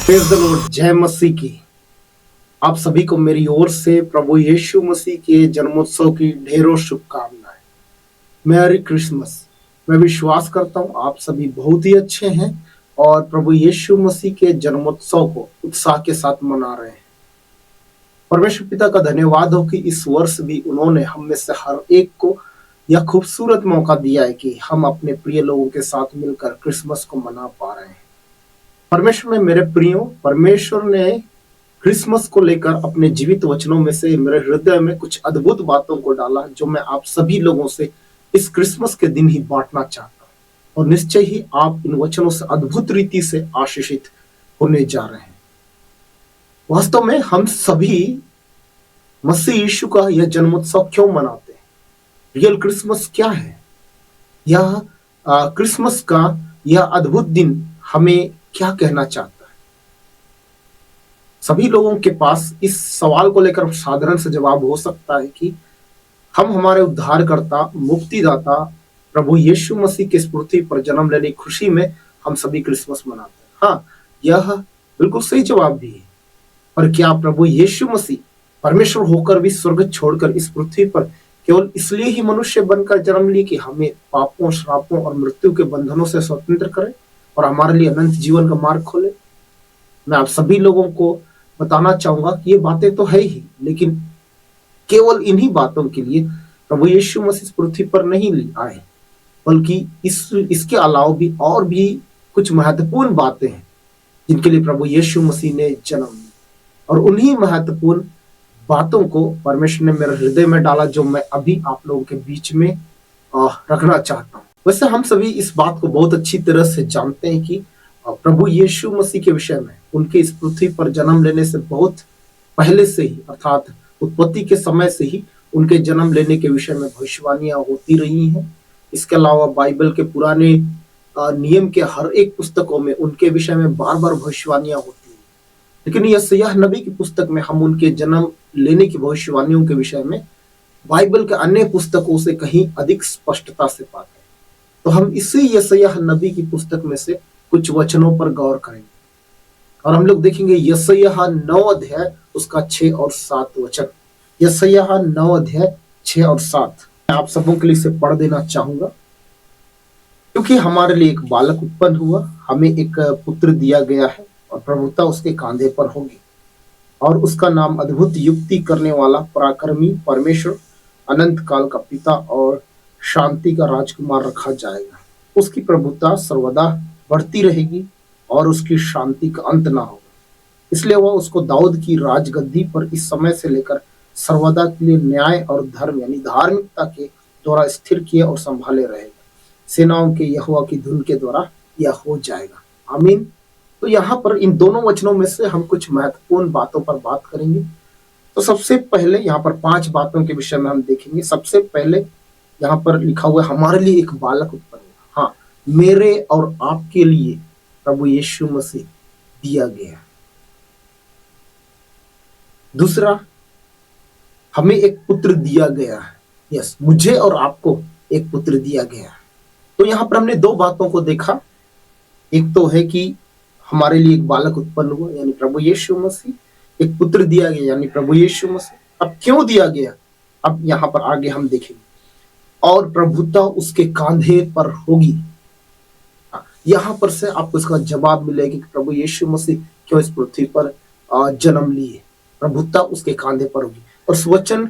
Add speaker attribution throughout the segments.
Speaker 1: Praise the Lord. जय मसीह की। आप सभी को मेरी ओर से प्रभु यीशु मसीह के जन्मोत्सव की ढेरों शुभकामनाएं। Merry Christmas. मैं विश्वास करता हूं आप सभी बहुत ही अच्छे हैं और प्रभु यीशु मसीह के जन्मोत्सव को उत्साह के साथ मना रहे हैं। परमेश्वर पिता का धन्यवाद हो कि इस वर्ष भी उन्होंने हम में से हर एक को यह खूबसूरत मौका दिया है कि हम अपने प्रिय लोगों के साथ मिलकर क्रिसमस को मना पा रहे हैं। परमेश्वर में मेरे प्रियो, परमेश्वर ने क्रिसमस को लेकर अपने जीवित वचनों में से मेरे हृदय में कुछ अद्भुत बातों को डाला जो मैं आप सभी लोगों से इस क्रिसमस के दिन ही बांटना चाहता हूँ और निश्चय ही आप इन वचनों से अद्भुत रीति से आशीषित होने जा रहे हैं। वास्तव में हम सभी मसीह यीशु का यह जन्मोत्सव क्यों मनाते हैं? रियल क्रिसमस क्या है? यह क्रिसमस का यह अद्भुत दिन हमें क्या कहना चाहता है? सभी लोगों के पास इस सवाल को लेकर साधारण से जवाब हो सकता है कि हम हमारे उद्धारकर्ता, मुक्तिदाता प्रभु यीशु मसीह के इस पृथ्वी पर जन्म लेने की खुशी में हम सभी क्रिसमस मनाते हैं। हाँ, यह बिल्कुल सही जवाब भी है। पर क्या प्रभु यीशु मसीह परमेश्वर होकर भी स्वर्ग छोड़कर इस पृथ्वी पर केवल इसलिए ही मनुष्य बनकर जन्म लिए कि हमें पापों, श्रापों और मृत्यु के बंधनों से स्वतंत्र करे और हमारे लिए अनंत जीवन का मार्ग खोले? मैं आप सभी लोगों को बताना चाहूंगा कि ये बातें तो है ही, लेकिन केवल इन्हीं बातों के लिए प्रभु यीशु मसीह पृथ्वी पर नहीं आए, बल्कि इसके अलावा भी और भी कुछ महत्वपूर्ण बातें हैं जिनके लिए प्रभु यीशु मसीह ने जन्म लिया। और उन्हीं महत्वपूर्ण बातों को परमेश्वर ने मेरे हृदय में डाला जो मैं अभी आप लोगों के बीच में रखना चाहता हूँ। वैसे हम सभी इस बात को बहुत अच्छी तरह से जानते हैं कि प्रभु यीशु मसीह के विषय में उनके इस पृथ्वी पर जन्म लेने से बहुत पहले से ही, अर्थात उत्पत्ति के समय से ही उनके जन्म लेने के विषय में भविष्यवाणियां होती रही हैं। इसके अलावा बाइबल के पुराने नियम के हर एक पुस्तकों में उनके विषय में बार बार भविष्यवाणियां होती हैं, लेकिन यशायाह नबी की पुस्तक में हम उनके जन्म लेने की भविष्यवाणियों के विषय में बाइबल के अन्य पुस्तकों से कहीं अधिक स्पष्टता से पाते हैं। तो हम इसी यशायाह नबी की पुस्तक में से कुछ वचनों पर गौर करेंगे और हम लोग देखेंगे यशायाह 9 अध्याय उसका 6 और 7 वचन। यशायाह 9 अध्याय 6 और 7 मैं आप सबों के लिए इसे पढ़ देना चाहूंगा। क्योंकि हमारे लिए एक बालक उत्पन्न हुआ, हमें एक पुत्र दिया गया है और प्रभुता उसके कांधे पर होगी और उसका नाम अद्भुत युक्ति करने वाला, पराक्रमी, परमेश्वर, अनंत काल का पिता और शांति का राजकुमार रखा जाएगा। उसकी प्रभुता सर्वदा बढ़ती रहेगी और उसकी शांति का अंत ना होगा। इसलिए वह उसको दाऊद की राजगद्दी पर इस समय से लेकर सर्वदा के लिए न्याय और धर्म यानी धार्मिकता के द्वारा स्थिर किए और संभाले रहेगा। सेनाओं के यहोवा की धुन के द्वारा यह हो जाएगा। आमीन। तो यहाँ पर इन दोनों वचनों में से हम कुछ महत्वपूर्ण बातों पर बात करेंगे। तो सबसे पहले यहाँ पर 5 बातों के विषय में हम देखेंगे। सबसे पहले यहाँ पर लिखा हुआ है हमारे लिए एक बालक उत्पन्न हुआ। हाँ, मेरे और आपके लिए प्रभु यीशु मसीह दिया गया। दूसरा, हमें एक पुत्र दिया गया है। यस, मुझे और आपको एक पुत्र दिया गया है। तो यहाँ पर हमने 2 बातों को देखा। एक तो है कि हमारे लिए एक बालक उत्पन्न हुआ यानी प्रभु यीशु मसीह, एक पुत्र दिया गया यानी प्रभु यीशु मसीह। अब क्यों दिया गया, अब यहाँ पर आगे हम देखेंगे। और प्रभुता उसके कांधे पर होगी। यहाँ पर से आपको इसका जवाब मिलेगा कि प्रभु यीशु मसीह क्यों इस पृथ्वी पर जन्म लिए। प्रभुता उसके कांधे पर होगी। और इस वचन,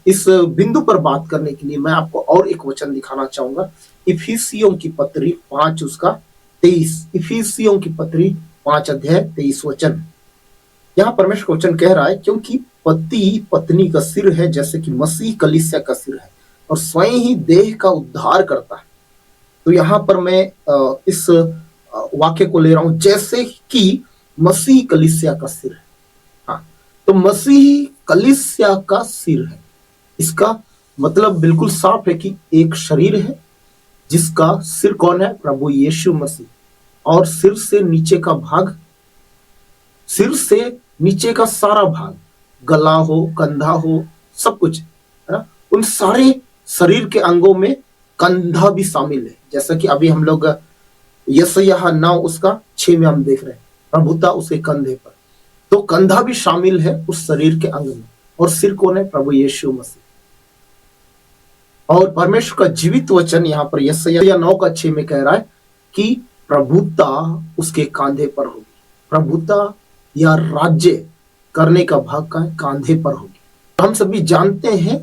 Speaker 1: इस बिंदु पर बात करने के लिए मैं आपको और एक वचन दिखाना चाहूंगा। इफिसियों की पत्री 5 उसका 23। इफिसियों की पत्री 5 अध्याय 23 वचन। यहाँ परमेश्वर का वचन कह रहा है, क्योंकि पति पत्नी का सिर है जैसे कि मसीह कलीसिया का सिर है और स्वयं ही देह का उद्धार करता है। तो यहाँ पर मैं इस वाक्य को ले रहा हूं, जैसे कि मसीह कलीसिया का सिर है। हाँ, तो मसीह कलीसिया का सिर है। इसका मतलब बिल्कुल साफ है कि एक शरीर है जिसका सिर कौन है? प्रभु यीशु मसीह। और सिर से नीचे का भाग, सिर से नीचे का सारा भाग, गला हो, कंधा हो, सब कुछ है ना, उन सारे शरीर के अंगों में कंधा भी शामिल है। जैसा कि अभी हम लोग यशायाह 9 उसका 6 में हम देख रहे हैं। प्रभुता उसके कंधे पर। तो कंधा भी शामिल है उस शरीर के अंग में, और सिर कौन है? प्रभु यीशु मसीह। और परमेश्वर का जीवित वचन यहाँ पर यशायाह 9:6 में कह रहा है कि प्रभुता उसके कांधे पर होगी। प्रभुता या राज्य करने का भाग का कांधे पर होगी। हम सभी जानते हैं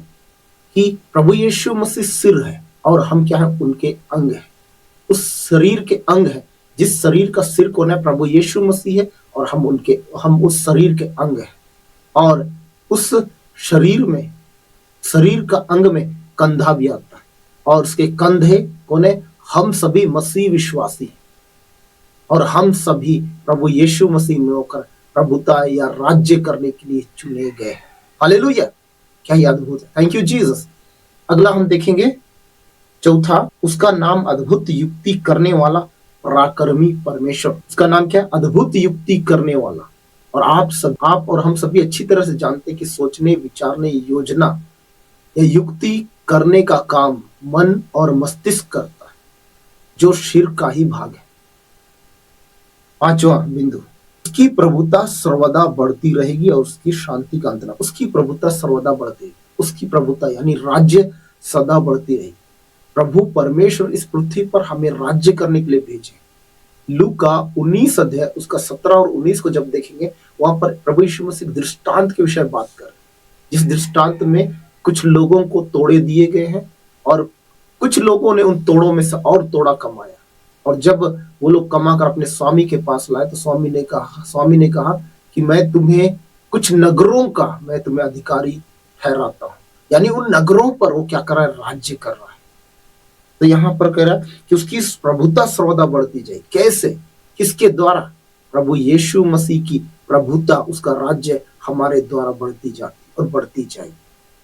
Speaker 1: कि प्रभु यीशु मसीह सिर है और हम क्या है? उनके अंग है, उस शरीर के अंग है। जिस शरीर का सिर कौन है? प्रभु यीशु मसीह है, और हम उस शरीर के अंग है। और उस शरीर में, शरीर का अंग में कंधा भी आता है, और उसके कंधे कौन है? हम सभी मसीह विश्वासी हैं, और हम सभी प्रभु यीशु मसीह में होकर प्रभुता या राज्य करने के लिए चुने गए। हालेलुया! क्या ही अद्भुत है। Thank you Jesus. अगला हम देखेंगे चौथा, उसका नाम अद्भुत युक्ति करने वाला, पराक्रमी परमेश्वर। उसका नाम क्या है? अद्भुत युक्ति करने वाला। और आप और हम सभी अच्छी तरह से जानते हैं कि सोचने, विचारने, योजना या युक्ति करने का काम मन और मस्तिष्क करता है, जो सिर का ही भाग है। पांचवा बिंदु, उसकी प्रभुता सर्वदा बढ़ती रहेगी और उसकी शांति का अंत न। उसकी प्रभुता सर्वदा बढ़ती रहेगी। उसकी प्रभुता यानी राज्य सदा बढ़ती रहेगी। प्रभु परमेश्वर इस पृथ्वी पर हमें राज्य करने के लिए भेजे। लूका 19 अध्याय उसका 17 और 19 को जब देखेंगे, वहां पर प्रभु यीशु मसीह दृष्टांत के विषय बात कर रहे हैं, जिस दृष्टांत में कुछ लोगों को तोड़े दिए गए हैं और कुछ लोगों ने उन तोड़ों में से और तोड़ा कमाया। और जब वो लोग कमा कर अपने स्वामी के पास लाए, तो स्वामी ने कहा कि मैं तुम्हें कुछ नगरों का मैं तुम्हें अधिकारी ठहराता हूं। यानी उन नगरों पर वो क्या कर रहा है? राज्य कर रहा है। तो यहाँ पर कह रहा है कि उसकी प्रभुता सर्वदा बढ़ती जाए। कैसे? किसके द्वारा? प्रभु यीशु मसीह की प्रभुता, उसका राज्य हमारे द्वारा बढ़ती जाती और बढ़ती जाएगी।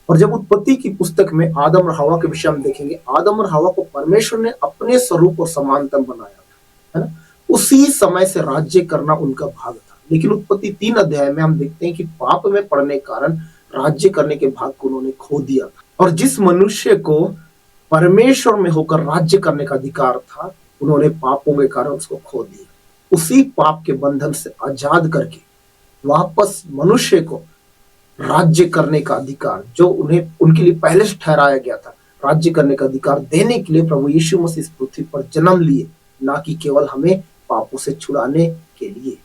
Speaker 1: और जब उत्पत्ति की पुस्तक में आदम और हवा के विषय हम देखेंगे, आदम और हवा को परमेश्वर ने अपने स्वरूप और समानता बनाया था, है ना? उसी समय से राज्य करना उनका भाग था। लेकिन उत्पत्ति 3 अध्याय में हम देखते हैं कि पाप में पड़ने के कारण राज्य करने के भाग को उन्होंने खो दिया था। और जिस मनुष्य को परमेश्वर में होकर राज्य करने का अधिकार था, उन्होंने पापों के कारण उसको खो दिया। उसी पाप के बंधन से आजाद करके वापस मनुष्य को राज्य करने का अधिकार, जो उन्हें उनके लिए पहले से ठहराया गया था, राज्य करने का अधिकार देने के लिए प्रभु यीशु मसीह इस पृथ्वी पर जन्म लिए, ना कि केवल हमें पापों से छुड़ाने के लिए।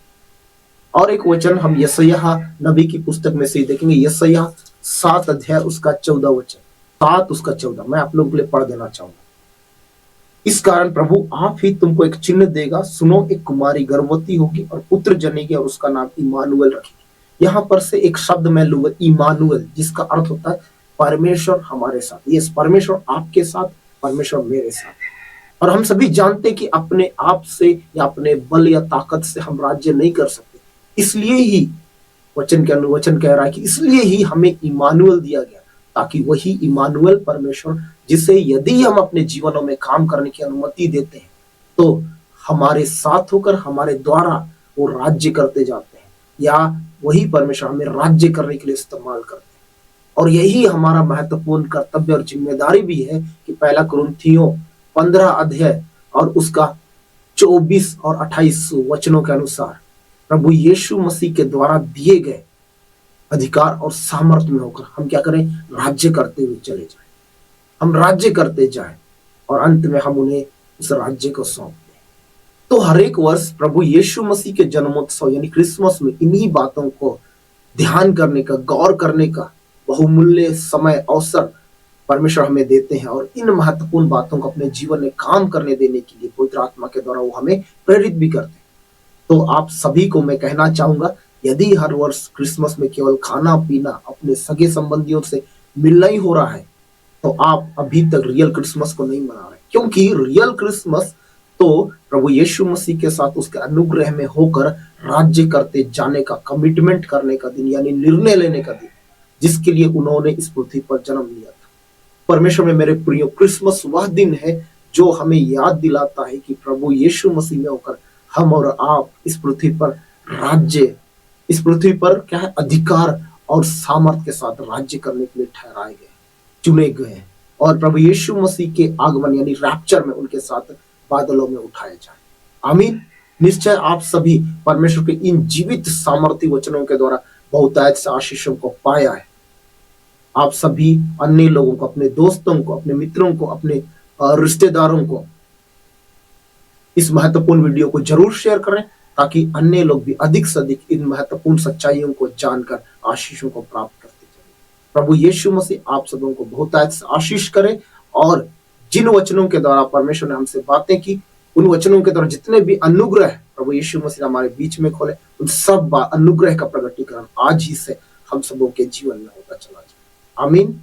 Speaker 1: और एक वचन हम यशायाह नबी की पुस्तक में से देखेंगे, यशायाह 7 अध्याय उसका 14 वचन, 7 उसका 14 मैं आप लोगों के लिए पढ़ देना चाहूंगा। इस कारण प्रभु आप ही तुमको एक चिन्ह देगा, सुनो, एक कुमारी गर्भवती होगी और पुत्र जनेगी और उसका नाम इमानुएल रखेगी। यहाँ पर से एक शब्द मैं लूंगा, इमानुएल, जिसका अर्थ होता है परमेश्वर हमारे साथ। यस, परमेश्वर आपके साथ, परमेश्वर मेरे साथ। और हम सभी जानते हैं कि अपने आप से या अपने बल या ताकत से हम राज्य नहीं कर सकते। इसलिए ही वचन कह रहा है कि इसलिए ही हमें इमानुएल दिया गया, ताकि वही इमानुएल परमेश्वर, जिसे यदि हम अपने जीवनों में काम करने की अनुमति देते हैं, तो हमारे साथ होकर हमारे द्वारा वो राज्य करते जाते हैं, या वही परमेश्वर हमें राज्य करने के लिए इस्तेमाल करते हैं। और यही हमारा महत्वपूर्ण कर्तव्य और जिम्मेदारी भी है कि 1 कुरिन्थियों 15 अध्याय और उसका 24 और 28 वचनों के अनुसार प्रभु यीशु मसीह के द्वारा दिए गए अधिकार और सामर्थ्य में होकर हम क्या करें? राज्य करते हुए चले जाएं। हम राज्य करते जाएं और अंत में हम उन्हें उस राज्य को सौंप दें। तो हर एक वर्ष प्रभु यीशु मसीह के जन्मोत्सव यानी क्रिसमस में इन्हीं बातों को ध्यान करने का, गौर करने का बहुमूल्य समय, अवसर परमेश्वर हमें देते हैं। और इन महत्वपूर्ण बातों को अपने जीवन में काम करने देने के लिए पवित्र आत्मा के द्वारा वो हमें प्रेरित भी करते हैं। तो आप सभी को मैं कहना चाहूंगा, यदि हर वर्ष क्रिसमस में केवल खाना पीना, अपने सगे संबंधियों से मिलना ही हो रहा है, तो आप अभी तक रियल क्रिसमस को नहीं मना रहे। क्योंकि रियल क्रिसमस तो प्रभु यीशु मसीह के साथ उसके अनुग्रह में होकर राज्य करते जाने का, कमिटमेंट करने का दिन, यानी निर्णय लेने का दिन, जिसके लिए उन्होंने इस पृथ्वी पर जन्म लिया था। परमेश्वर में मेरे प्रियो, क्रिसमस वह दिन है जो हमें याद दिलाता है कि प्रभु यीशु मसीह में होकर हम और आप इस पृथ्वी पर राज्य, इस पृथ्वी पर क्या है? अधिकार और सामर्थ्य के साथ राज्य करने के लिए ठहराए गए, चुने गए, और प्रभु यीशु मसीह के आगमन यानी रैप्चर में उनके साथ बादलों में उठाए जाए। आमीन। निश्चय आप सभी परमेश्वर के इन जीवित सामर्थ्य वचनों के द्वारा बहुतायत से आशीषों को पाया है। आप सभी अन्य लोगों को, अपने दोस्तों को, अपने मित्रों को, अपने रिश्तेदारों को इस महत्वपूर्ण वीडियो को जरूर शेयर करें, ताकि अन्य लोग भी अधिक से अधिक इन महत्वपूर्ण सच्चाइयों को जानकर आशीषों को प्राप्त करते चले। प्रभु यीशु मसीह आप सबों को बहुतायत से आशीष करे, और जिन वचनों के द्वारा परमेश्वर ने हमसे बातें की, उन वचनों के द्वारा जितने भी अनुग्रह प्रभु यीशु मसीह हमारे बीच में खोले, उन सब अनुग्रह का प्रगटीकरण आज ही से हम सबों के जीवन में होता चला जाए। आमीन।